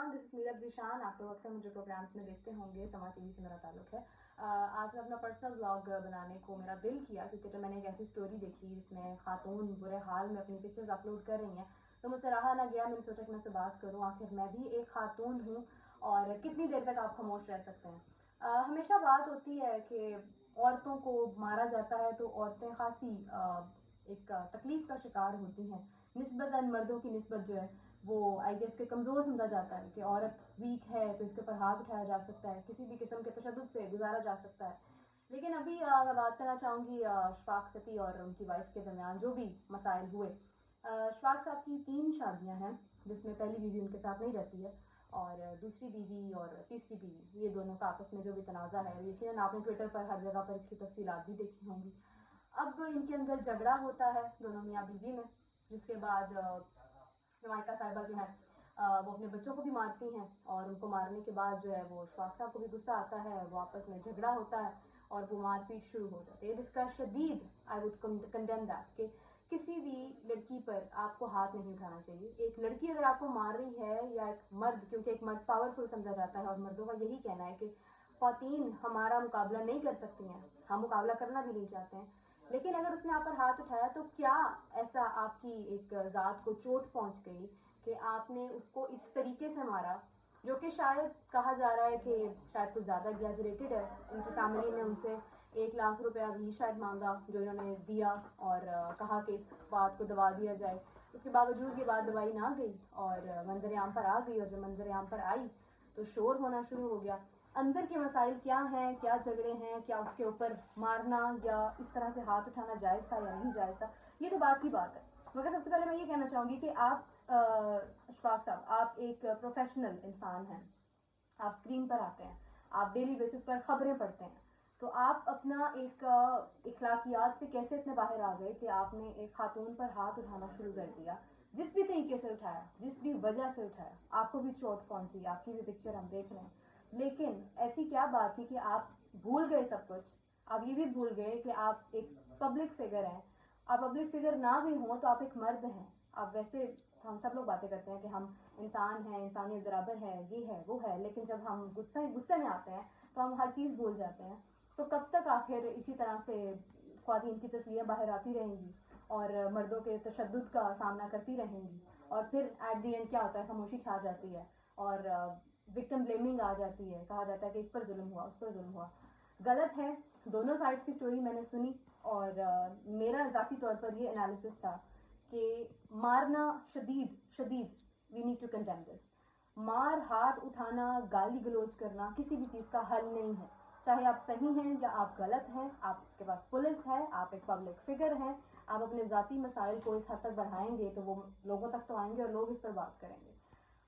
अस्सलाम, this is Meerab Zeeshan. आप लोग अक्सर मुझे प्रोग्राम्स में देखते होंगे, समा टीवी से मेरा ताल्लुक है। आज मैं अपना पर्सनल व्लॉग बनाने को मेरा दिल किया क्योंकि जब मैंने एक ऐसी स्टोरी देखी जिसमें खातून बुरे हाल में अपनी पिक्चर्स अपलोड कर रही हैं तो मुझसे रहा ना गया। मैंने सोचा कि मैं उससे बात करूं, आखिर मैं भी एक खातून हूं और कितनी देर तक आप खामोश रह सकते हैं। हमेशा बात होती है कि औरतों को मारा जाता है तो औरतें खासी एक तकलीफ का शिकार होती हैं। निस्बतन मर्दों की निस्बत जो है वो आई गेस के कमज़ोर समझा जाता है कि औरत वीक है तो इसके ऊपर हाथ उठाया जा सकता है, किसी भी किस्म के तशद्दुद से गुजारा जा सकता है। लेकिन अभी मैं बात करना चाहूँगी शफाक सती और उनकी वाइफ के दरमियान जो भी मसाइल हुए। शफाक साहब की 3 शादियाँ हैं जिसमें पहली बीवी उनके साथ नहीं रहती है और दूसरी बीवी और तीसरी बीवी, ये दोनों का आपस में जो भी तनाज़ा है, यकीनन आपने ट्विटर पर हर जगह पर इसकी तफसीलात भी देखी होंगी। अब इनके अंदर झगड़ा होता है दोनों मियाँ बीवी में, जिसके बाद नुमाइका साहिबा जो है वो अपने बच्चों को भी मारती हैं और उनको मारने के बाद जो है वो शफाक साहब को भी गुस्सा आता है, वो आपस में झगड़ा होता है और वो मारपीट शुरू हो जाती है, जिसका शदीद आई वुड कंडेम दैट कि किसी भी लड़की पर आपको हाथ नहीं उठाना चाहिए। एक लड़की अगर आपको मार रही है या एक मर्द, क्योंकि एक मर्द पावरफुल समझा जाता है और मर्दों का यही कहना है कि ख़वातीन हमारा मुकाबला नहीं कर सकती हैं, हम मुकाबला करना भी नहीं चाहते हैं, लेकिन अगर उसने आप पर हाथ उठाया तो क्या ऐसा आपकी एक ज़ात को चोट पहुंच गई कि आपने उसको इस तरीके से मारा, जो कि शायद कहा जा रहा है कि शायद कुछ ज़्यादा एग्जैजरेटेड है। उनकी फैमिली ने उनसे 1 लाख रुपया भी शायद मांगा जो इन्होंने दिया और कहा कि इस बात को दबा दिया जाए। उसके बावजूद ये बात दबाई ना गई और मंजर आम पर आ गई और जब मंजर आम पर आई तो शोर होना शुरू हो गया। अंदर के मसाइल क्या हैं, क्या झगड़े हैं, क्या उसके ऊपर मारना या इस तरह से हाथ उठाना जायज़ था या नहीं जायज़ था, ये तो बात की बात है। मगर सबसे पहले मैं ये कहना चाहूँगी कि आप शफाक साहब, आप एक प्रोफेशनल इंसान हैं, आप स्क्रीन पर आते हैं, आप डेली बेसिस पर खबरें पढ़ते हैं, तो आप अपना एक इखलाकियात से कैसे इतने बाहर आ गए कि आपने एक खातून पर हाथ उठाना शुरू कर दिया? जिस भी तरीके से उठाया, जिस भी वजह से उठाया, आपको भी चोट पहुंची, आपकी भी पिक्चर हम देख रहे हैं, लेकिन ऐसी क्या बात थी कि आप भूल गए सब कुछ? आप ये भी भूल गए कि आप एक पब्लिक फिगर हैं। आप पब्लिक फिगर ना भी हों तो आप एक मर्द हैं। आप वैसे हम सब लोग बातें करते हैं कि हम इंसान हैं, इंसानियत बराबर है, ये है वो है, लेकिन जब हम गुस्से में आते हैं तो हम हर चीज़ भूल जाते हैं। तो कब तक आखिर इसी तरह से ख्वातीन की तस्वीरें बाहर आती रहेंगी और मर्दों के तशद्दुद का सामना करती रहेंगी और फिर एट दी एंड क्या होता है, खामोशी छा जाती है और विक्टिम ब्लेमिंग आ जाती है, कहा जाता है कि इस पर जुल्म हुआ, उस पर जुल्म हुआ। गलत है। दोनों साइड्स की स्टोरी मैंने सुनी और मेरा ज़ाती तौर पर ये एनालिसिस था कि मारना शदीद शदीद, we need to condemn this. मार हाथ उठाना, गाली गलोच करना किसी भी चीज़ का हल नहीं है। चाहे आप सही हैं या आप गलत हैं, आपके पास पुलिस है, आप एक पब्लिक फिगर हैं, आप अपने ज़ाती मसाइल को इस हद तक बढ़ाएंगे तो वो लोगों तक तो आएंगे और लोग इस पर बात करेंगे।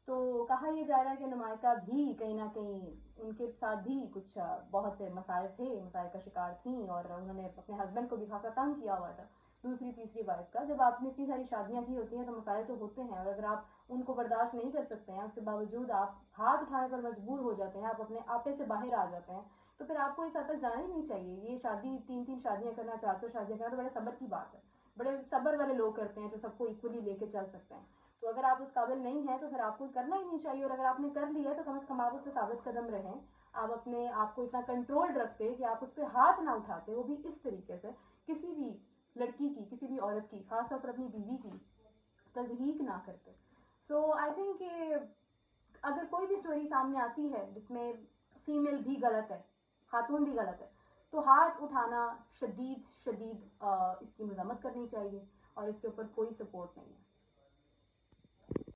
तो कहा यह जा रहा है कि नुमाइका भी कहीं ना कहीं, उनके साथ भी कुछ बहुत से मसाइल थे, मसाइल का शिकार थी और उन्होंने अपने हस्बैंड को भी खासा तंग किया हुआ था, दूसरी तीसरी वाइफ का। जब आपने इतनी सारी शादियां की होती हैं तो मसाइल तो होते हैं और अगर आप उनको बर्दाश्त नहीं कर सकते हैं, उसके बावजूद आप हाथ उठाने पर मजबूर हो जाते हैं, आप अपने आपे से बाहर आ जाते हैं, तो फिर आपको इस हद तक जाना ही नहीं चाहिए। ये शादी 3-3 शादियां करना, 400 शादियां करना तो बड़े सब्र की बात है। बड़े सब्र वाले लोग करते हैं जो सबको इक्वली लेके चल सकते हैं। तो अगर आप उस काबिल नहीं है तो फिर आपको करना ही नहीं चाहिए, और अगर आपने कर लिया है तो कम से कम आप उस पर साबित कदम रहें। आप अपने आप को इतना कंट्रोल रखते कि आप उस पर हाथ ना उठाते, वो भी इस तरीके से किसी भी लड़की की, किसी भी औरत की, खासतौर पर अपनी बीवी की तज़हीक ना करते। सो आई थिंक अगर कोई भी स्टोरी सामने आती है जिसमें फीमेल भी गलत है, खातून भी गलत है, तो हाथ उठाना शदीद शदीद इसकी मज़म्मत करनी चाहिए और इसके ऊपर कोई सपोर्ट नहीं है।